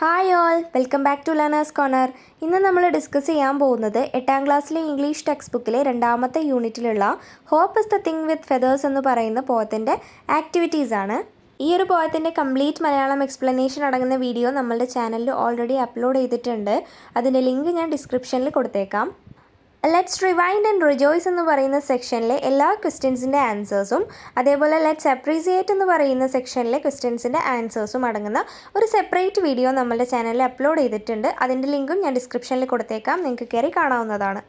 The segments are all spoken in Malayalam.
Hi all, welcome back to learners corner. ഇന്ന് നമ്മൾ ഡിസ്കസ് ചെയ്യാൻ പോകുന്നത് 8ാം ക്ലാസ്സിലെ ഇംഗ്ലീഷ് ടെക്സ്റ്റ് ബുക്കിലെ 2ാമത്തെ യൂണിറ്റിലുള്ള hope is the thing with feathers എന്ന് പറയുന്ന പോയത്തിൻ്റെ ആക്ടിവിറ്റീസാണ്. ഈ ഒരു പോയത്തിൻ്റെ കംപ്ലീറ്റ് മലയാളം എക്സ്പ്ലനേഷൻ അടങ്ങുന്ന വീഡിയോ നമ്മളുടെ ചാനലിൽ ഓൾറെഡി അപ്ലോഡ് ചെയ്തിട്ടുണ്ട്. അതിൻ്റെ ലിങ്ക് ഞാൻ ഡിസ്ക്രിപ്ഷനിൽ കൊടുത്തേക്കാം. ലെറ്റ്സ് റിവൈൻഡ് ആൻഡ് റിജോയ്സ് എന്ന് പറയുന്ന സെക്ഷനിലെ എല്ലാ ക്വസ്റ്റ്യൻസിൻ്റെ ആൻസേഴ്സും അതേപോലെ ലെറ്റ്സ് അപ്രീസിയേറ്റ് എന്ന് പറയുന്ന സെക്ഷനിലെ ക്വസ്റ്റ്യൻസിൻ്റെ ആൻസേഴ്സും അടങ്ങുന്ന ഒരു സെപ്പറേറ്റ് വീഡിയോ നമ്മളുടെ ചാനലിൽ അപ്ലോഡ് ചെയ്തിട്ടുണ്ട്. അതിൻ്റെ ലിങ്കും ഞാൻ ഡിസ്ക്രിപ്ഷനിൽ കൊടുത്തേക്കാം, നിങ്ങൾക്ക് കയറി കാണാവുന്നതാണ്.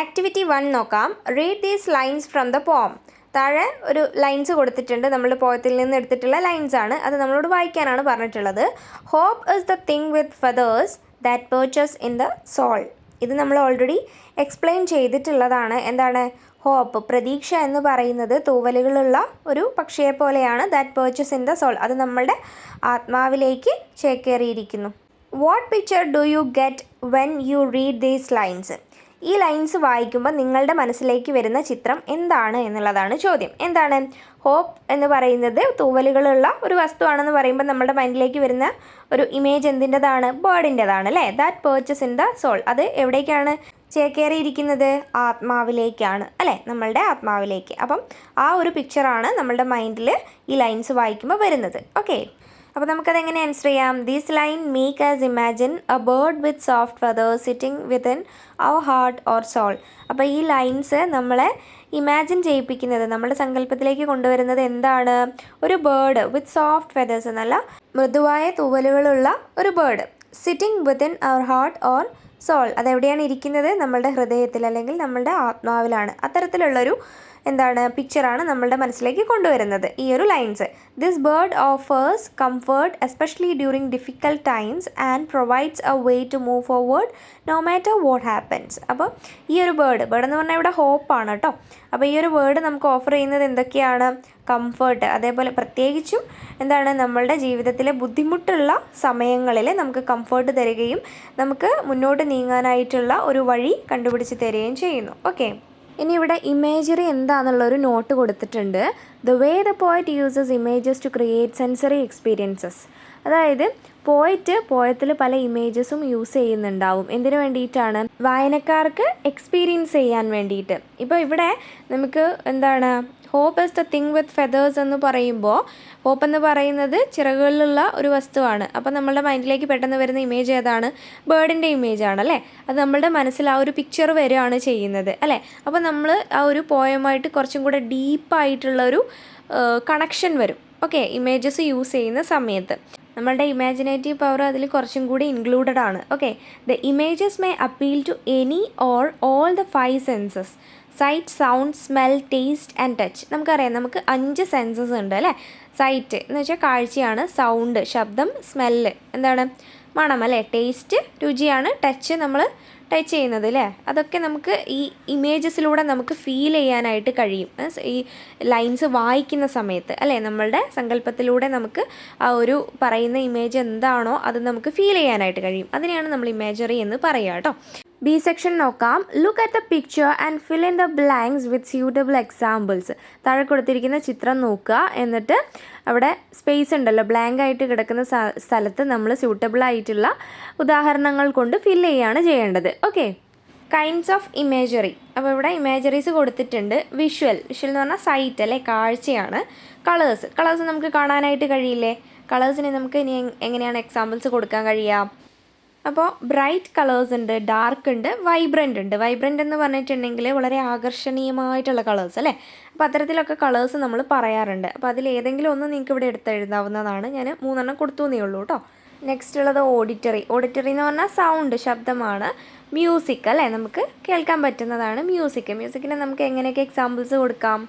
ആക്ടിവിറ്റി 1 നോക്കാം. Read these lines from the poem. താഴെ ഒരു ലൈൻസ് കൊടുത്തിട്ടുണ്ട്, നമ്മൾ പോയത്തിൽ നിന്ന് എടുത്തിട്ടുള്ള ലൈൻസ് ആണ്. അത് നമ്മളോട് വായിക്കാനാണ് പറഞ്ഞിട്ടുള്ളത്. Hope is the thing with feathers that perches in the soul. ഇത് നമ്മൾ ഓൾറെഡി എക്സ്പ്ലെയിൻ ചെയ്തിട്ടുള്ളതാണ്. എന്താണ് ഹോപ്പ്? പ്രതീക്ഷ എന്ന് പറയുന്നത് തൂവലുകളുള്ള ഒരു പക്ഷിയെ പോലെയാണ്. That perches in the soul, അത് നമ്മളുടെ ആത്മാവിലേക്ക് ചേക്കേറിയിരിക്കുന്നു. What picture do you get when you read these lines? ഈ ലൈൻസ് വായിക്കുമ്പോൾ നിങ്ങളുടെ മനസ്സിലേക്ക് വരുന്ന ചിത്രം എന്താണ് എന്നുള്ളതാണ് ചോദ്യം. എന്താണ് ഹോപ്പ് എന്ന് പറയുന്നത്? തൂവലുകളുള്ള ഒരു വസ്തുവാണെന്ന് പറയുമ്പോൾ നമ്മുടെ മൈൻഡിലേക്ക് വരുന്ന ഒരു ഇമേജ് എന്തിൻ്റെതാണ്? ബേർഡിൻ്റെതാണ് അല്ലേ? That perches in the soul, അത് എവിടേക്കാണ് ചേക്കേറിയിരിക്കുന്നത്? ആത്മാവിലേക്കാണ് അല്ലേ? നമ്മളുടെ ആത്മാവിലേക്ക്. അപ്പം ആ ഒരു പിക്ചറാണ് നമ്മളുടെ മൈൻഡിൽ ഈ ലൈൻസ് വായിക്കുമ്പോൾ വരുന്നത്. ഓക്കെ, അപ്പോൾ നമുക്കതെങ്ങനെ ആൻസർ ചെയ്യാം? These line make as imagine a bird with soft feathers sitting within our heart or soul. അപ്പോൾ ഈ ലൈൻസ് നമ്മളെ ഇമാജിൻ ചെയ്യിപ്പിക്കുന്നത്, നമ്മുടെ സങ്കല്പത്തിലേക്ക് കൊണ്ടുവരുന്നത് എന്താണ്? ഒരു ബേർഡ് വിത്ത് സോഫ്റ്റ് ഫെദേഴ്സ്, നല്ല മൃദുവായ തൂവലുകളുള്ള ഒരു bird sitting within our heart or soul. അതെവിടെയാണ് ഇരിക്കുന്നത്? നമ്മളുടെ ഹൃദയത്തിൽ അല്ലെങ്കിൽ നമ്മളുടെ ആത്മാവിലാണ്. അത്തരത്തിലുള്ളൊരു പിക്ചറാണ് നമ്മളുടെ മനസ്സിലേക്ക് കൊണ്ടുവരുന്നത് ഈ ഒരു lines. This bird offers comfort especially during difficult times and provides a way to move forward no matter what happens. അപ്പോൾ ഈ ഒരു ബേർഡ് എന്ന് പറഞ്ഞാൽ ഇവിടെ ഹോപ്പാണ് കേട്ടോ. അപ്പോൾ ഈ ഒരു ബേർഡ് നമുക്ക് ഓഫർ ചെയ്യുന്നത് എന്തൊക്കെയാണ്? കംഫർട്ട്, അതേപോലെ പ്രത്യേകിച്ചും നമ്മളുടെ ജീവിതത്തിലെ ബുദ്ധിമുട്ടുള്ള സമയങ്ങളിൽ നമുക്ക് കംഫർട്ട് തരികയും നമുക്ക് മുന്നോട്ട് നീങ്ങാനായിട്ടുള്ള ഒരു വഴി കണ്ടുപിടിച്ച് തരികയും ചെയ്യുന്നു. ഓക്കെ, ഇനി ഇവിടെ ഇമേജറി എന്താണെന്നുള്ളൊരു നോട്ട് കൊടുത്തിട്ടുണ്ട്. The way the poet uses images to create sensory experiences. അതായത് പോയത്തിൽ പല ഇമേജസും യൂസ് ചെയ്യുന്നുണ്ടാവും. എന്തിനു വേണ്ടിയിട്ടാണ്? വായനക്കാർക്ക് എക്സ്പീരിയൻസ് ചെയ്യാൻ വേണ്ടിയിട്ട്. ഇപ്പോൾ ഇവിടെ നമുക്ക് hope is the thing with feathers എന്ന് പറയുമ്പോൾ ഹോപ്പ് എന്ന് പറയുന്നത് ചിറകുകളിലുള്ള ഒരു വസ്തുവാണ്. അപ്പോൾ നമ്മളുടെ മൈൻഡിലേക്ക് പെട്ടെന്ന് വരുന്ന ഇമേജ് ഏതാണ്? ബേർഡിൻ്റെ ഇമേജാണ് അല്ലേ? അത് നമ്മളുടെ മനസ്സിൽ ആ ഒരു പിക്ചർ വരികയാണ് ചെയ്യുന്നത് അല്ലേ? അപ്പോൾ നമ്മൾ ആ ഒരു പോയമായിട്ട് കുറച്ചും കൂടെ ഡീപ്പായിട്ടുള്ളൊരു കണക്ഷൻ വരും. ഓക്കെ, ഇമേജസ് യൂസ് ചെയ്യുന്ന സമയത്ത് നമ്മളുടെ ഇമാജിനേറ്റീവ് പവർ അതിൽ കുറച്ചും കൂടി ഇൻക്ലൂഡഡ് ആണ്. Okay, the images may appeal to any or all the 5 senses: sight, sound, smell, taste and touch. നമുക്കറിയാം, നമുക്ക് 5 സെൻസസ് ഉണ്ട് അല്ലേ? സൈറ്റ് എന്ന് വെച്ചാൽ കാഴ്ചയാണ്, സൗണ്ട് ശബ്ദം, സ്മെല്ല് മണം അല്ലേ, ടേസ്റ്റ് രുചിയാണ്, ടച്ച് നമ്മൾ ടച്ച് ചെയ്യുന്നത് അല്ലേ? അതൊക്കെ നമുക്ക് ഈ ഇമേജസിലൂടെ നമുക്ക് ഫീൽ ചെയ്യാനായിട്ട് കഴിയും ഈ ലൈൻസ് വായിക്കുന്ന സമയത്ത് അല്ലേ? നമ്മളുടെ സങ്കല്പത്തിലൂടെ നമുക്ക് ആ ഒരു പറയുന്ന ഇമേജ് എന്താണോ അത് നമുക്ക് ഫീൽ ചെയ്യാനായിട്ട് കഴിയും. അതിനെയാണ് നമ്മൾ ഇമേജറി എന്ന് പറയുക കേട്ടോ. ബി സെക്ഷൻ നോക്കാം. Look at the picture and fill in the blanks with suitable examples. താഴെ കൊടുത്തിരിക്കുന്ന ചിത്രം നോക്കുക, എന്നിട്ട് അവിടെ സ്പേസ് ഉണ്ടല്ലോ, ബ്ലാങ്ക് ആയിട്ട് കിടക്കുന്ന സ്ഥലത്ത് നമ്മൾ സ്യൂട്ടബിൾ ആയിട്ടുള്ള ഉദാഹരണങ്ങൾ കൊണ്ട് ഫിൽ ചെയ്യുകയാണ് ചെയ്യേണ്ടത്. Okay, kinds of imagery. അപ്പോൾ ഇവിടെ ഇമേജറീസ് കൊടുത്തിട്ടുണ്ട്. വിഷ്വൽ എന്ന് പറഞ്ഞാൽ സൈറ്റ് അല്ലേ, കാഴ്ചയാണ്. കളേഴ്സ് നമുക്ക് കാണാനായിട്ട് കഴിയില്ലേ? കളേഴ്സിന് നമുക്ക് ഇനി എങ്ങനെയാണ് എക്സാമ്പിൾസ് കൊടുക്കാൻ കഴിയുക? അപ്പോൾ ബ്രൈറ്റ് കളേഴ്സ് ഉണ്ട്, ഡാർക്ക് ഉണ്ട്, വൈബ്രൻ്റ് ഉണ്ട്. വൈബ്രൻ്റ് എന്ന് പറഞ്ഞിട്ടുണ്ടെങ്കിൽ വളരെ ആകർഷണീയമായിട്ടുള്ള കളേഴ്സ് അല്ലേ? അപ്പോൾ അത്തരത്തിലൊക്കെ കളേഴ്സ് നമ്മൾ പറയാറുണ്ട്. അപ്പോൾ അതിൽ ഏതെങ്കിലും ഒന്ന് നിങ്ങൾക്ക് ഇവിടെ എടുത്തെഴുതാവുന്നതാണ്. ഞാൻ 3 കൊടുത്തു എന്നേ ഉള്ളൂ കേട്ടോ. നെക്സ്റ്റ് ഉള്ളത് ഓഡിറ്ററി എന്ന് പറഞ്ഞാൽ സൗണ്ട്, ശബ്ദമാണ്. മ്യൂസിക് അല്ലേ, നമുക്ക് കേൾക്കാൻ പറ്റുന്നതാണ് മ്യൂസിക്കിന് നമുക്ക് എങ്ങനെയൊക്കെ എക്സാമ്പിൾസ് കൊടുക്കാം?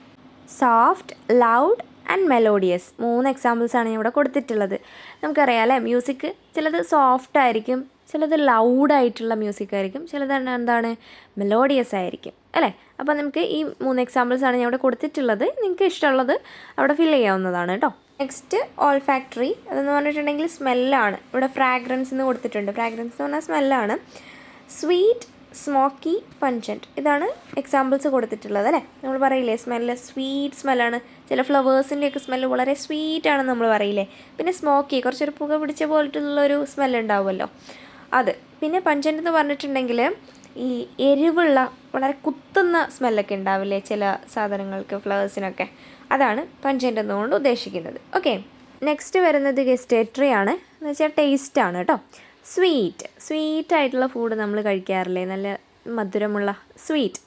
Soft, loud and melodious. 3 എക്സാമ്പിൾസാണ് ഞാൻ ഇവിടെ കൊടുത്തിട്ടുള്ളത്. നമുക്കറിയാം അല്ലേ, മ്യൂസിക് ചിലത് സോഫ്റ്റ് ആയിരിക്കും, ചിലത് ലൗഡായിട്ടുള്ള മ്യൂസിക് ആയിരിക്കും, ചിലത് മെലോഡിയസ് ആയിരിക്കും അല്ലേ? അപ്പോൾ നമുക്ക് ഈ 3 എക്സാമ്പിൾസാണ് ഞാൻ ഇവിടെ കൊടുത്തിട്ടുള്ളത്. നിങ്ങൾക്ക് ഇഷ്ടമുള്ളത് അവിടെ ഫിൽ ചെയ്യാവുന്നതാണ് കേട്ടോ. Next olfactory. അതെന്ന് പറഞ്ഞിട്ടുണ്ടെങ്കിൽ സ്മെല്ലാണ്. ഇവിടെ ഫ്രാഗ്രൻസ് എന്ന് കൊടുത്തിട്ടുണ്ട്. ഫ്രാഗ്രൻസ് എന്ന് പറഞ്ഞാൽ സ്മെല്ലാണ്. Sweet, smoky, pungent. ഇതാണ് എക്സാമ്പിൾസ് കൊടുത്തിട്ടുള്ളത് അല്ലേ? നമ്മൾ പറയില്ലേ സ്മെല്ല് സ്വീറ്റ് സ്മെല്ലാണ്, ചില ഫ്ലവേഴ്സിൻ്റെയൊക്കെ സ്മെല്ല് വളരെ സ്വീറ്റാണെന്ന് നമ്മൾ പറയില്ലേ. പിന്നെ സ്മോക്കി, കുറച്ചൊരു പുക പിടിച്ച പോലത്തുള്ളൊരു സ്മെല്ലുണ്ടാവുമല്ലോ അത്. പിന്നെ പഞ്ചൻ്റ് എന്ന് പറഞ്ഞിട്ടുണ്ടെങ്കിൽ ഈ എരിവുള്ള വളരെ കുത്തുന്ന സ്മെല്ലൊക്കെ ഉണ്ടാവില്ലേ ചില സാധനങ്ങൾക്ക്, ഫ്ലവേഴ്സിനൊക്കെ, അതാണ് പഞ്ചൻ്റ് എന്നുകൊണ്ട് ഉദ്ദേശിക്കുന്നത്. ഓക്കെ, നെക്സ്റ്റ് വരുന്നത് ഗസ്റ്റേറ്ററി ആണ്, എന്ന് വെച്ചാൽ ടേസ്റ്റാണ് കേട്ടോ. സ്വീറ്റായിട്ടുള്ള ഫുഡ് നമ്മൾ കഴിക്കാറില്ലേ, നല്ല മധുരമുള്ള സ്വീറ്റ്.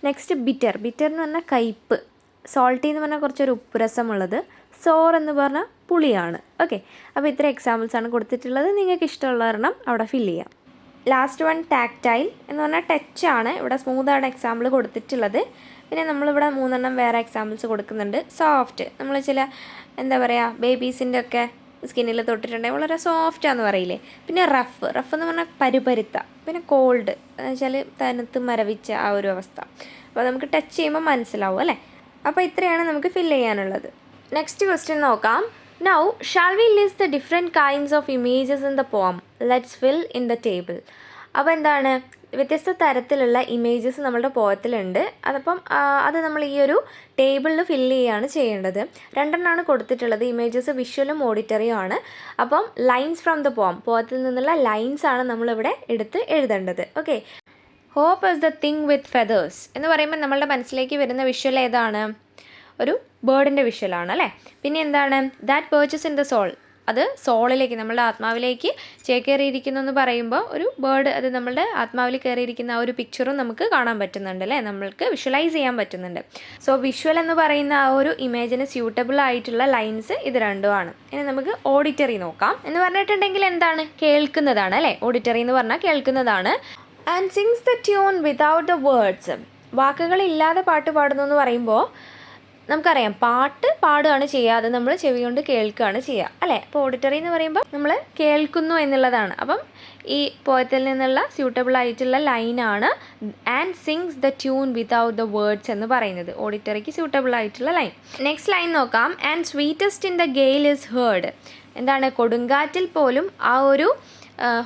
നെക്സ്റ്റ് ബിറ്റർ എന്ന് പറഞ്ഞാൽ കയ്പ്പ്. സോൾട്ടി എന്ന് പറഞ്ഞാൽ കുറച്ചൊരു ഉപ്പ് രസമുള്ളത്. സോർ എന്ന് പറഞ്ഞാൽ പുളിയാണ്. ഓക്കെ, അപ്പോൾ ഇത്ര എക്സാമ്പിൾസാണ് കൊടുത്തിട്ടുള്ളത്. നിങ്ങൾക്ക് ഇഷ്ടമുള്ള ഒരെണ്ണം അവിടെ ഫില്ല് ചെയ്യാം. ലാസ്റ്റ് വൺ ടാക്ടൈൽ എന്ന് പറഞ്ഞാൽ ടച്ചാണ്. ഇവിടെ സ്മൂത്താണ് എക്സാമ്പിൾ കൊടുത്തിട്ടുള്ളത്. പിന്നെ നമ്മളിവിടെ 3 വേറെ എക്സാമ്പിൾസ് കൊടുക്കുന്നുണ്ട്. സോഫ്റ്റ്, നമ്മൾ ചില എന്താ പറയുക ബേബീസിൻ്റെ ഒക്കെ സ്കിന്നിൽ തൊട്ടിട്ടുണ്ടെങ്കിൽ വളരെ സോഫ്റ്റാന്ന് പറയില്ലേ. പിന്നെ റഫ് എന്ന് പറഞ്ഞാൽ പരുപരുത്ത. പിന്നെ കോൾഡ് എന്ന് വെച്ചാൽ തണുത്ത് മരവിച്ച ആ ഒരു അവസ്ഥ. അപ്പോൾ നമുക്ക് ടച്ച് ചെയ്യുമ്പോൾ മനസ്സിലാവും അല്ലേ. അപ്പോൾ ഇത്രയാണ് നമുക്ക് ഫില്ല് ചെയ്യാനുള്ളത്. നെക്സ്റ്റ് ക്വസ്റ്റ്യൻ നോക്കാം. Now shall we list the different kinds of images in the poem. Let's fill in the table. അപ്പോൾ എന്താണ്, വ്യത്യസ്ത തരത്തിലുള്ള ഇമേജസ് നമ്മളുടെ പോയത്തിലുണ്ട്. അതപ്പം അത് നമ്മൾ ഈ ഒരു ടേബിളിൽ ഫില്ല് ചെയ്യുകയാണ് ചെയ്യേണ്ടത്. 2 കൊടുത്തിട്ടുള്ളത്. ഇമേജസ് വിഷ്വലും ഓഡിറ്ററിയും ആണ്. അപ്പം ലൈൻസ് ഫ്രം ദ പോയത്തിൽ നിന്നുള്ള ലൈൻസ് ആണ് നമ്മളിവിടെ എടുത്ത് എഴുതേണ്ടത്. Okay, hope is the thing with feathers എന്ന് പറയുമ്പോൾ നമ്മളുടെ മനസ്സിലേക്ക് വരുന്ന വിഷ്വൽ ഏതാണ്? ഒരു ബേർഡിൻ്റെ വിഷ്വലാണ് അല്ലേ. പിന്നെ എന്താണ്, that perches in the soul, അത് സോളിലേക്ക്, നമ്മളുടെ ആത്മാവിലേക്ക് ചേക്കേറിയിരിക്കുന്നു എന്ന് പറയുമ്പോൾ ഒരു ബേർഡ്, അത് നമ്മളുടെ ആത്മാവിൽ കയറിയിരിക്കുന്ന ആ ഒരു പിക്ചറും നമുക്ക് കാണാൻ പറ്റുന്നുണ്ട് അല്ലേ, നമ്മൾക്ക് വിഷ്വലൈസ് ചെയ്യാൻ പറ്റുന്നുണ്ട്. സോ വിഷ്വൽ എന്ന് പറയുന്ന ആ ഒരു ഇമേജിന് സ്യൂട്ടബിൾ ആയിട്ടുള്ള ലൈൻസ് ഇത് രണ്ടുമാണ്. ഇനി നമുക്ക് ഓഡിറ്ററി നോക്കാം. എന്ന് പറഞ്ഞിട്ടുണ്ടെങ്കിൽ എന്താണ്, കേൾക്കുന്നതാണ് അല്ലേ. ഓഡിറ്ററി എന്ന് പറഞ്ഞാൽ കേൾക്കുന്നതാണ്. And sings the tune without the words, വാക്കുകളില്ലാതെ പാട്ട് പാടുന്നു എന്ന് പറയുമ്പോൾ നമുക്കറിയാം പാട്ട് പാടുകയാണ് ചെയ്യുക, അത് നമ്മൾ ചെവി കൊണ്ട് കേൾക്കുകയാണ് ചെയ്യുക അല്ലേ. അപ്പോൾ ഓഡിറ്ററി എന്ന് പറയുമ്പോൾ നമ്മൾ കേൾക്കുന്നു എന്നുള്ളതാണ്. അപ്പം ഈ പോയത്തിൽ നിന്നുള്ള സ്യൂട്ടബിൾ ആയിട്ടുള്ള ലൈനാണ് and sings the tune without the words എന്ന് പറയുന്നത്, ഓഡിറ്ററിക്ക് സ്യൂട്ടബിൾ ആയിട്ടുള്ള ലൈൻ. നെക്സ്റ്റ് ലൈൻ നോക്കാം. And sweetest in the gale is heard. എന്താണ്, കൊടുങ്കാറ്റിൽ പോലും ആ ഒരു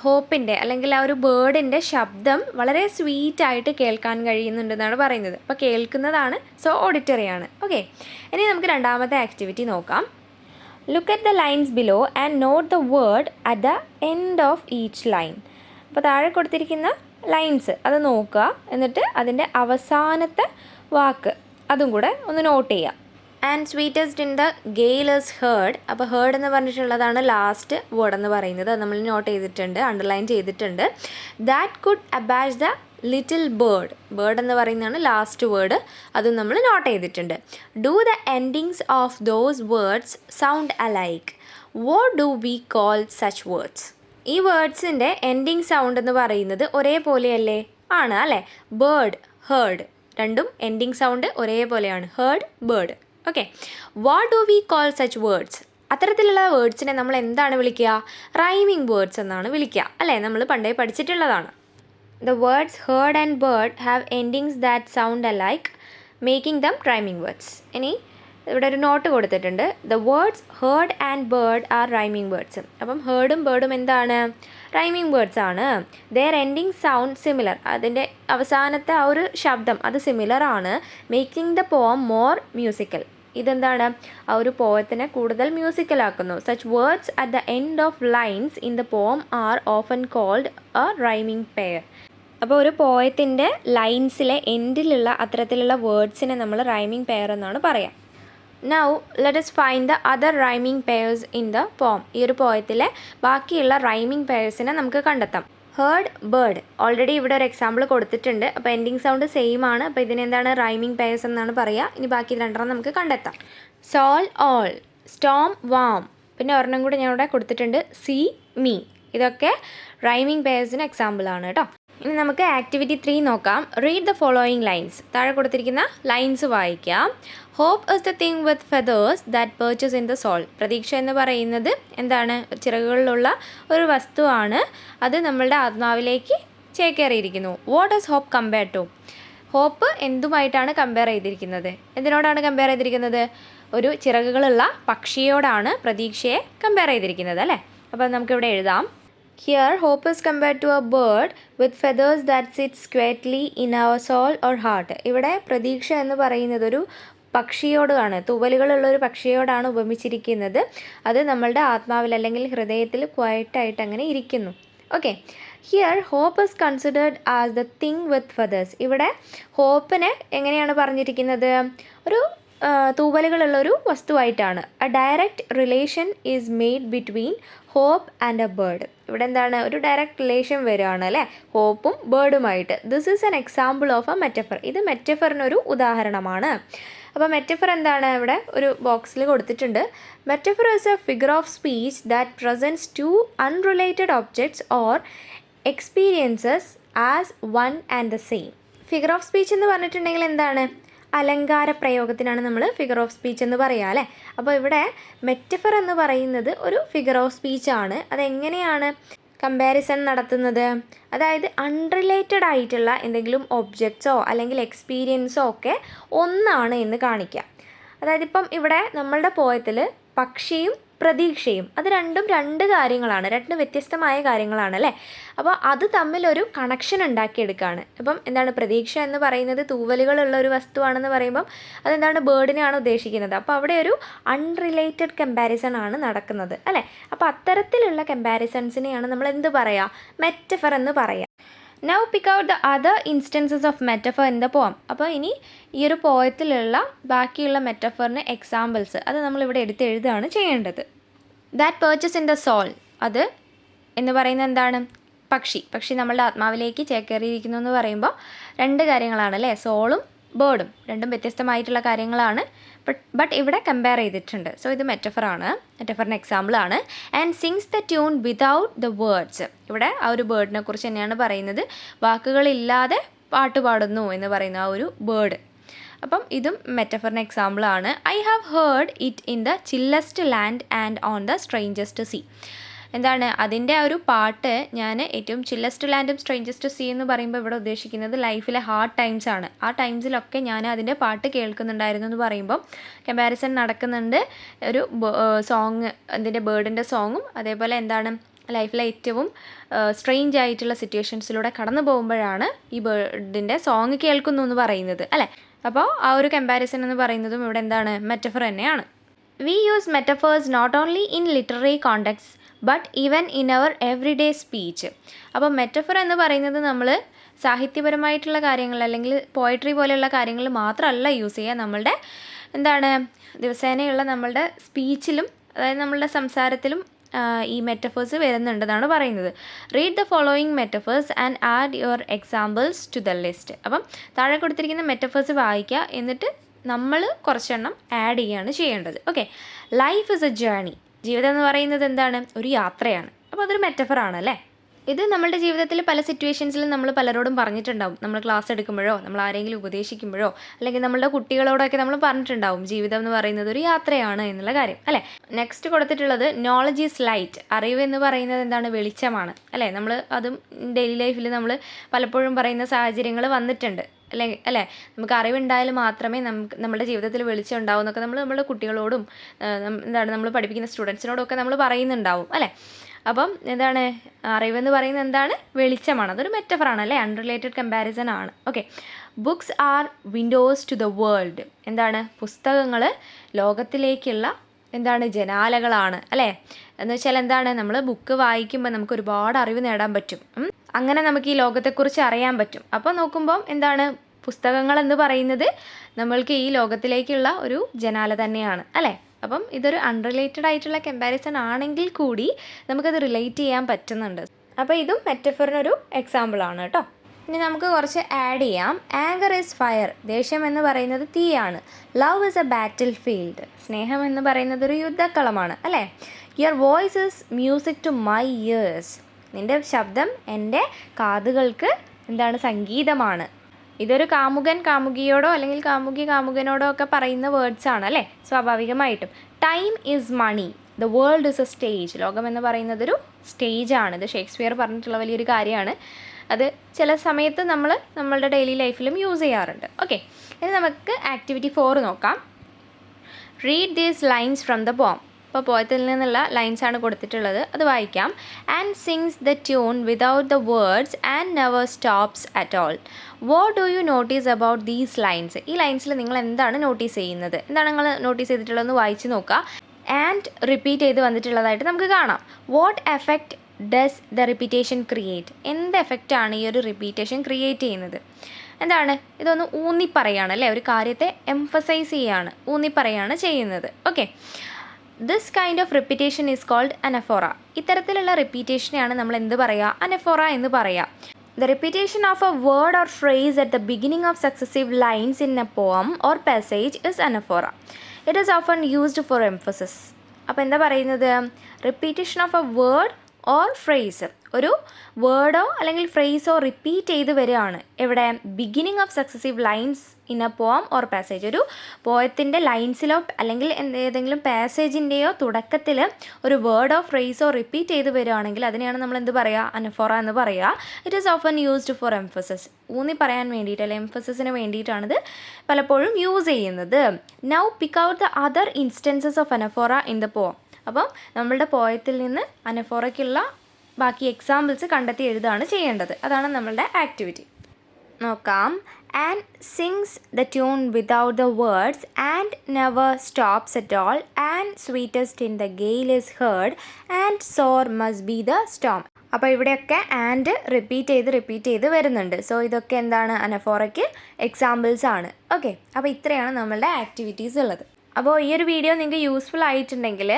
ഹോപ്പിൻ്റെ അല്ലെങ്കിൽ ആ ഒരു ബേർഡിൻ്റെ ശബ്ദം വളരെ സ്വീറ്റായിട്ട് കേൾക്കാൻ കഴിയുന്നുണ്ടെന്നാണ് പറയുന്നത്. അപ്പോൾ കേൾക്കുന്നതാണ്, സോ ഓഡിറ്ററിയാണ്. ഓക്കെ, ഇനി നമുക്ക് രണ്ടാമത്തെ ആക്ടിവിറ്റി നോക്കാം. Look at the lines below and note the word at the end of each line. അപ്പോൾ താഴെ കൊടുത്തിരിക്കുന്ന ലൈൻസ് അത് നോക്കുക, എന്നിട്ട് അതിൻ്റെ അവസാനത്തെ വാക്ക് അതും കൂടെ ഒന്ന് നോട്ട് ചെയ്യുക. And sweetest in the gale is heard. അപ്പോൾ ഹേർഡ് എന്ന് പറഞ്ഞിട്ടുള്ളതാണ് ലാസ്റ്റ് വേർഡ് എന്ന് പറയുന്നത്. അത് നമ്മൾ നോട്ട് ചെയ്തിട്ടുണ്ട്, അണ്ടർലൈൻ ചെയ്തിട്ടുണ്ട്. That could abash the little bird എന്ന് പറയുന്നതാണ് ലാസ്റ്റ് വേർഡ്, അതും നമ്മൾ നോട്ട് ചെയ്തിട്ടുണ്ട്. Do the endings of those words sound alike. What do we call such words. ഈ വേർഡ്സിൻ്റെ എൻഡിങ് സൗണ്ട് എന്ന് പറയുന്നത് ഒരേപോലെയല്ലേ? ആണ് അല്ലേ. ബേർഡ്, ഹേർഡ് രണ്ടും എൻഡിങ് സൗണ്ട് ഒരേപോലെയാണ്. Heard, bird. Okay, what do we call such words. അത്തരത്തിലുള്ള വേർഡ്സിനെ നമ്മൾ എന്താണ് വിളിക്കുക? റൈമിംഗ് വേർഡ്സ് എന്നാണ് വിളിക്കുക അല്ലേ. നമ്മൾ പണ്ടേ പഠിച്ചിട്ടുള്ളതാണ്. The words heard and bird have endings that sound alike making them rhyming words. ഇനി ഇവിടെ ഒരു നോട്ട് കൊടുത്തിട്ടുണ്ട്. The words heard and bird are rhyming words. അപ്പം ഹേർഡും ബേർഡും എന്താണ്? റൈമിംഗ് വേർഡ്സ് ആണ്. Their ending sound similar. അതിൻ്റെ അവസാനത്തെ ആ ഒരു ശബ്ദം അത് സിമിലർ ആണ്. Making the poem more musical. ഇതെന്താണ്? ആ ഒരു പോയത്തിനെ കൂടുതൽ മ്യൂസിക്കലാക്കുന്നു. Such words at the end of lines in the poem are often called a rhyming pair. അപ്പോൾ ഒരു പോയത്തിൻ്റെ ലൈൻസിലെ എൻഡിലുള്ള അത്തരത്തിലുള്ള വേർഡ്സിനെ നമ്മൾ റൈമിംഗ് പെയർ എന്നാണ് പറയുക. Now let us find the other rhyming pairs in the പോം. ഈ ഒരു പോയത്തിലെ ബാക്കിയുള്ള റൈമിംഗ് പെയർസിനെ നമുക്ക് കണ്ടെത്താം. ഹേർഡ്, ബേർഡ് ഓൾറെഡി ഇവിടെ ഒരു എക്സാമ്പിൾ കൊടുത്തിട്ടുണ്ട്. അപ്പോൾ എൻഡിങ് സൗണ്ട് സെയിം ആണ്. അപ്പോൾ ഇതിനെന്താണ്? റൈമിംഗ് പെയർസ് എന്നാണ് പറയുക. ഇനി ബാക്കി 2 നമുക്ക് കണ്ടെത്താം. Soul, all, storm, warm. പിന്നെ ഒരെണ്ണം കൂടി ഞാൻ ഇവിടെ കൊടുത്തിട്ടുണ്ട്, സീ, മീ. ഇതൊക്കെ റൈമിംഗ് പെയർസിന് എക്സാമ്പിളാണ് കേട്ടോ. ഇനി നമുക്ക് ആക്ടിവിറ്റി 3 നോക്കാം. Read the following lines. താഴെ കൊടുത്തിരിക്കുന്ന ലൈൻസ് വായിക്കാം. Hope is the thing with feathers that perches in the soul. പ്രതീക്ഷ എന്ന് പറയുന്നത് എന്താണ്? ചിറകുകളിലുള്ള ഒരു വസ്തുവാണ്, അത് നമ്മളുടെ ആത്മാവിലേക്ക് ചേക്കേറിയിരിക്കുന്നു. What is hope compare to. Hope എന്തുമായിട്ടാണ് കമ്പയർ ചെയ്തിരിക്കുന്നത്? എന്തിനോടാണ് കമ്പയർ ചെയ്തിരിക്കുന്നത്? ഒരു ചിറകുകളുള്ള പക്ഷിയോടാണ് പ്രതീക്ഷയെ കമ്പയർ ചെയ്തിരിക്കുന്നത് അല്ലേ. അപ്പോൾ നമുക്കിവിടെ എഴുതാം. Here, hope is compared to a bird with feathers that sits quietly in our soul or heart. ഇവിടെ പ്രതീക്ഷ എന്ന് പറയുന്നത് ഒരു പക്ഷിയോടാണ്, തൂവലുകളുള്ള ഒരു പക്ഷിയോടാണ് ഉപമിച്ചിരിക്കുന്നത്. അത് നമ്മളുടെ ആത്മാവിൽ അല്ലെങ്കിൽ ഹൃദയത്തിൽ ക്വയറ്റായിട്ട് അങ്ങനെ ഇരിക്കുന്നു. Okay, here hope is considered as the thing with feathers. ഇവിടെ ഹോപ്പിനെ എങ്ങനെയാണ് പറഞ്ഞിരിക്കുന്നത്? ഒരു തൂവലുകളുള്ളൊരു വസ്തുവായിട്ടാണ്. A direct relation is made between hope and a bird. ഇവിടെ എന്താണ്? ഒരു ഡയറക്റ്റ് റിലേഷൻ വരികയാണ് അല്ലേ, ഹോപ്പും ബേർഡുമായിട്ട്. This is an example of a metaphor. ഇത് മെറ്റഫറിനൊരു ഉദാഹരണമാണ്. അപ്പോൾ മെറ്റഫർ എന്താണ്? ഇവിടെ ഒരു ബോക്സിൽ കൊടുത്തിട്ടുണ്ട്. Metaphor is a figure of speech that presents two unrelated objects or experiences as one and the same. Figure of speech എന്ന് പറഞ്ഞിട്ടുണ്ടെങ്കിൽ എന്താണ്? അലങ്കാര പ്രയോഗത്തിനാണ് നമ്മൾ ഫിഗർ ഓഫ് സ്പീച്ച് എന്ന് പറയുക അല്ലേ. അപ്പോൾ ഇവിടെ മെറ്റഫർ എന്ന് പറയുന്നത് ഒരു ഫിഗർ ഓഫ് സ്പീച്ചാണ്. അതെങ്ങനെയാണ് കമ്പാരിസൺ നടത്തുന്നത്? അതായത് അൺറിലേറ്റഡ് ആയിട്ടുള്ള എന്തെങ്കിലും ഒബ്ജക്ട്സോ അല്ലെങ്കിൽ എക്സ്പീരിയൻസോ ഒക്കെ ഒന്നാണ് എന്ന് കാണിക്കാം. അതായത് ഇപ്പം ഇവിടെ നമ്മളുടെ പോയത്തിൽ പക്ഷിയും പ്രതീക്ഷയും അത് രണ്ടും രണ്ട് കാര്യങ്ങളാണ്, രണ്ട് വ്യത്യസ്തമായ കാര്യങ്ങളാണ് അല്ലേ. അപ്പോൾ അത് തമ്മിലൊരു കണക്ഷൻ ഉണ്ടാക്കിയെടുക്കുകയാണ്. അപ്പം എന്താണ്? പ്രതീക്ഷ എന്ന് പറയുന്നത് തൂവലുകളുള്ള ഒരു വസ്തുവാണെന്ന് പറയുമ്പം അതെന്താണ്? ബേർഡിനെയാണ് ഉദ്ദേശിക്കുന്നത്. അപ്പോൾ അവിടെ ഒരു അൺറിലേറ്റഡ് കമ്പാരിസൺ ആണ് നടക്കുന്നത് അല്ലേ. അപ്പോൾ അത്തരത്തിലുള്ള കമ്പാരിസൺസിനെയാണ് നമ്മൾ എന്ത് പറയുക? മെറ്റഫർ എന്ന് പറയുക. Now pick out the other instances of metaphor in the പോം. അപ്പോൾ ഇനി ഈ ഒരു പോയത്തിലുള്ള ബാക്കിയുള്ള മെറ്റഫറിന് എക്സാമ്പിൾസ് അത് നമ്മളിവിടെ എടുത്ത് എഴുതുകയാണ് ചെയ്യേണ്ടത്. That perches in the soul. അത് എന്ന് പറയുന്നത് എന്താണ്? പക്ഷി നമ്മളുടെ ആത്മാവിലേക്ക് ചേക്കേറിയിരിക്കുന്നു എന്ന് പറയുമ്പോൾ രണ്ട് കാര്യങ്ങളാണ് അല്ലേ, സോളും ബേർഡും രണ്ടും വ്യത്യസ്തമായിട്ടുള്ള കാര്യങ്ങളാണ്. ബട്ട് ഇവിടെ കമ്പയർ ചെയ്തിട്ടുണ്ട്. സോ ഇത് മെറ്റഫറാണ്, മെറ്റഫറിന് എക്സാമ്പിളാണ്. And sings the tune without the words. ഇവിടെ ആ ഒരു ബേർഡിനെ കുറിച്ച് തന്നെയാണ് പറയുന്നത്. വാക്കുകളില്ലാതെ പാട്ട് പാടുന്നു എന്ന് പറയുന്ന ആ ഒരു ബേർഡ്. അപ്പം ഇതും മെറ്റഫറിന് എക്സാമ്പിളാണ്. I have heard it in the chillest land and on the strangest sea. എന്താണ്? അതിൻ്റെ ആ ഒരു പാട്ട് ഞാൻ ഏറ്റവും ചില്ലസ്റ്റ് ലാൻഡും സ്ട്രേഞ്ചസ്റ്റ് സീ എന്ന് പറയുമ്പോൾ ഇവിടെ ഉദ്ദേശിക്കുന്നത് ലൈഫിലെ ഹാർഡ് ടൈംസ് ആണ്. ആ ടൈംസിലൊക്കെ ഞാൻ അതിൻ്റെ പാട്ട് കേൾക്കുന്നുണ്ടായിരുന്നു എന്ന് പറയുമ്പോൾ കമ്പാരിസൺ നടക്കുന്നുണ്ട്. ഒരു സോങ്, അതിൻ്റെ ബേർഡിൻ്റെ സോങ്ങും അതേപോലെ എന്താണ് ലൈഫിലെ ഏറ്റവും സ്ട്രെയിഞ്ച് ആയിട്ടുള്ള സിറ്റുവേഷൻസിലൂടെ കടന്നു പോകുമ്പോഴാണ് ഈ ബേർഡിൻ്റെ സോങ് കേൾക്കുന്നു എന്ന് പറയുന്നത് അല്ലേ. അപ്പോൾ ആ ഒരു കമ്പാരിസൺ എന്ന് പറയുന്നതും ഇവിടെ എന്താണ്? മെറ്റഫർ തന്നെയാണ്. We use metaphors not only in literary context but even in our every day speech. അപ്പോൾ മെറ്റഫർ എന്ന് പറയുന്നത് നമ്മൾ സാഹിത്യപരമായിട്ടുള്ള കാര്യങ്ങൾ അല്ലെങ്കിൽ പോയട്രി പോലെയുള്ള കാര്യങ്ങൾ മാത്രമല്ല യൂസ് ചെയ്യുക. നമ്മളുടെ എന്താണ് ദിവസേനയുള്ള നമ്മളുടെ സ്പീച്ചിലും അതായത് നമ്മളുടെ സംസാരത്തിലും ഈ മെറ്റഫേഴ്സ് വരുന്നുണ്ടെന്നാണ് പറയുന്നത്. Read the following metaphors and add your examples to the list. അപ്പം താഴെ കൊടുത്തിരിക്കുന്ന മെറ്റഫേഴ്സ് വായിക്കുക, എന്നിട്ട് നമ്മൾ കുറച്ചെണ്ണം ആഡ് ചെയ്യുകയാണ് ചെയ്യേണ്ടത്. Okay, life is A journey. ജീവിതം എന്ന് പറയുന്നത് എന്താണ്? ഒരു യാത്രയാണ്. അപ്പോൾ അതൊരു മെറ്റഫറാണ് അല്ലേ. ഇത് നമ്മളുടെ ജീവിതത്തിൽ പല സിറ്റുവേഷൻസിലും നമ്മൾ പലരോടും പറഞ്ഞിട്ടുണ്ടാവും. നമ്മൾ ക്ലാസ് എടുക്കുമ്പോഴോ നമ്മൾ ആരെങ്കിലും ഉപദേശിക്കുമ്പോഴോ അല്ലെങ്കിൽ നമ്മളുടെ കുട്ടികളോടൊക്കെ നമ്മൾ പറഞ്ഞിട്ടുണ്ടാവും ജീവിതം എന്ന് പറയുന്നത് ഒരു യാത്രയാണ് എന്നുള്ള കാര്യം അല്ലേ. നെക്സ്റ്റ് കൊടുത്തിട്ടുള്ളത് നോളജ് ഈസ് ലൈറ്റ്. അറിവ് എന്ന് പറയുന്നത് എന്താണ്? വെളിച്ചമാണ് അല്ലേ. നമ്മൾ അതും ഡെയിലി ലൈഫിൽ നമ്മൾ പലപ്പോഴും പറയുന്ന സാഹചര്യങ്ങൾ വന്നിട്ടുണ്ട് അല്ലേ. നമുക്ക് അറിവുണ്ടായാൽ മാത്രമേ നമ്മുടെ ജീവിതത്തിൽ വെളിച്ചം ഉണ്ടാവും എന്നൊക്കെ നമ്മുടെ കുട്ടികളോടും എന്താണ് നമ്മൾ പഠിപ്പിക്കുന്ന സ്റ്റുഡൻസിനോടും ഒക്കെ നമ്മൾ പറയുന്നുണ്ടാവും അല്ലേ. അപ്പം എന്താണ്? അറിവെന്ന് പറയുന്നത് എന്താണ്? വെളിച്ചമാണ്. അതൊരു മെറ്റഫറാണ് അല്ലേ, അൺറിലേറ്റഡ് കമ്പാരിസൺ ആണ്. Okay, books are windows to the world. എന്താണ്? പുസ്തകങ്ങൾ ലോകത്തിലേക്കുള്ള എന്താണ്? ജനാലകളാണ് അല്ലേ. എന്ന് വെച്ചാൽ എന്താണ്? നമ്മൾ ബുക്ക് വായിക്കുമ്പോൾ നമുക്ക് ഒരുപാട് അറിവ് നേടാൻ പറ്റും. അങ്ങനെ നമുക്ക് ഈ ലോകത്തെക്കുറിച്ച് അറിയാൻ പറ്റും. അപ്പോൾ നോക്കുമ്പം എന്താണ്? പുസ്തകങ്ങൾ എന്ന് പറയുന്നത് നമ്മൾക്ക് ഈ ലോകത്തിലേക്കുള്ള ഒരു ജനാല തന്നെയാണ് അല്ലേ. അപ്പം ഇതൊരു അൺറിലേറ്റഡ് ആയിട്ടുള്ള കമ്പാരിസൺ ആണെങ്കിൽ കൂടി നമുക്കത് റിലേറ്റ് ചെയ്യാൻ പറ്റുന്നുണ്ട്. അപ്പോൾ ഇതും മെറ്റഫറിനൊരു എക്സാമ്പിളാണ് കേട്ടോ. ഇനി നമുക്ക് കുറച്ച് ആഡ് ചെയ്യാം. Anger is fire. ദേഷ്യം എന്ന് പറയുന്നത് തീയാണ്. Love is a battlefield. സ്നേഹം എന്ന് പറയുന്നത് ഒരു യുദ്ധക്കളമാണ് അല്ലേ. Your voice is music to my ears. നിൻ്റെ ശബ്ദം എൻ്റെ കാതുകൾക്ക് എന്താണ്? സംഗീതമാണ്. ഇതൊരു കാമുകൻ കാമുകിയോടോ അല്ലെങ്കിൽ കാമുകി കാമുകനോടോ ഒക്കെ പറയുന്ന വേർഡ്സ് ആണ് അല്ലേ, സ്വാഭാവികമായിട്ടും. Time is money. The world is a stage. ലോകം എന്ന് പറയുന്നതൊരു സ്റ്റേജാണ്. ഇത് ഷേക്സ്പിയർ പറഞ്ഞിട്ടുള്ള വലിയൊരു കാര്യമാണ്. അത് ചില സമയത്ത് നമ്മളുടെ ഡെയിലി ലൈഫിലും യൂസ് ചെയ്യാറുണ്ട്. ഓക്കെ, ഇനി നമുക്ക് ആക്ടിവിറ്റി 4 നോക്കാം. Read these lines from the poem. അപ്പോൾ പോയത്തിൽ നിന്നുള്ള ലൈൻസാണ് കൊടുത്തിട്ടുള്ളത്, അത് വായിക്കാം. And sings the tune without the words and never stops at all. What do you notice about these lines? ഈ ലൈൻസിൽ നിങ്ങൾ എന്താണ് നോട്ടീസ് ചെയ്യുന്നത്? എന്താണ് നിങ്ങൾ നോട്ടീസ് ചെയ്തിട്ടുള്ളതെന്ന് വായിച്ച് നോക്കുക. ആൻഡ് റിപ്പീറ്റ് ചെയ്ത് വന്നിട്ടുള്ളതായിട്ട് നമുക്ക് കാണാം. What effect does the repetition create? എന്ത് എഫക്റ്റാണ് ഈ ഒരു റിപ്പീറ്റേഷൻ ക്രിയേറ്റ് ചെയ്യുന്നത്? എന്താണ്? ഇതൊന്ന് ഊന്നിപ്പറയാണ് അല്ലേ, ഒരു കാര്യത്തെ എംഫസൈസ് ചെയ്യാണ്, ഊന്നിപ്പറയാണ് ചെയ്യുന്നത്. Okay, this kind of repetition is called anaphora. ഇത്തരത്തിലുള്ള റിപ്പീറ്റേഷനെയാണ് നമ്മൾ എന്ത് പറയുക? അനഫോറ എന്ന് പറയുക. The repetition of a word or phrase at the beginning of successive lines in a poem or passage is anaphora. It is often used for emphasis. അപ്പോൾ എന്താ പറയുന്നത്? Repetition of A word or phrase, ഒരു വേർഡോ അല്ലെങ്കിൽ ഫ്രേസോ റിപ്പീറ്റ് ചെയ്ത് വരികയാണ്. എവിടെ? Beginning of successive lines in A പോം ഓർ പാസേജ്. ഒരു പോയത്തിൻ്റെ ലൈൻസിലോ അല്ലെങ്കിൽ ഏതെങ്കിലും പാസേജിൻ്റെയോ തുടക്കത്തിൽ ഒരു വേർഡോ ഫ്രേസോ റിപ്പീറ്റ് ചെയ്ത് വരികയാണെങ്കിൽ അതിനെയാണ് നമ്മൾ എന്ത് പറയുക? അനഫോറ എന്ന് പറയുക. It is often used for emphasis. ഊന്നി പറയാൻ വേണ്ടിയിട്ട് അല്ലെങ്കിൽ എംഫസിസിന് വേണ്ടിയിട്ടാണിത് പലപ്പോഴും യൂസ് ചെയ്യുന്നത്. Now pick out the other instances of anaphora in the poem. അപ്പം നമ്മളുടെ പോയത്തിൽ നിന്ന് അനഫോറയ്ക്കുള്ള ബാക്കി എക്സാമ്പിൾസ് കണ്ടെത്തി എഴുതുകയാണ് ചെയ്യേണ്ടത്. അതാണ് നമ്മളുടെ ആക്ടിവിറ്റി. നോക്കാം. And sings the tune without the words and never stops at all and sweetest in the gale is heard and sore must be the storm. അപ്പോൾ ഇവിടെയൊക്കെ ആൻഡ് റിപ്പീറ്റ് ചെയ്ത് വരുന്നുണ്ട്. സോ ഇതൊക്കെ എന്താണ്? അനഫോറയ്ക്ക് എക്സാമ്പിൾസ് ആണ്. ഓക്കെ, അപ്പോൾ ഇത്രയാണ് നമ്മളുടെ ആക്ടിവിറ്റീസ് ഉള്ളത്. അപ്പോൾ ഈ ഒരു വീഡിയോ നിങ്ങൾക്ക് യൂസ്ഫുൾ ആയിട്ടുണ്ടെങ്കിൽ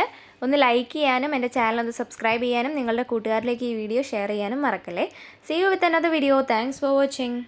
ഒന്ന് ലൈക്ക് ചെയ്യാനും എൻ്റെ ചാനൽ ഒന്ന് സബ്സ്ക്രൈബ് ചെയ്യാനും നിങ്ങളുടെ കൂട്ടുകാരിലേക്ക് ഈ വീഡിയോ ഷെയർ ചെയ്യാനും മറക്കല്ലേ. See you with another video. Thanks for watching.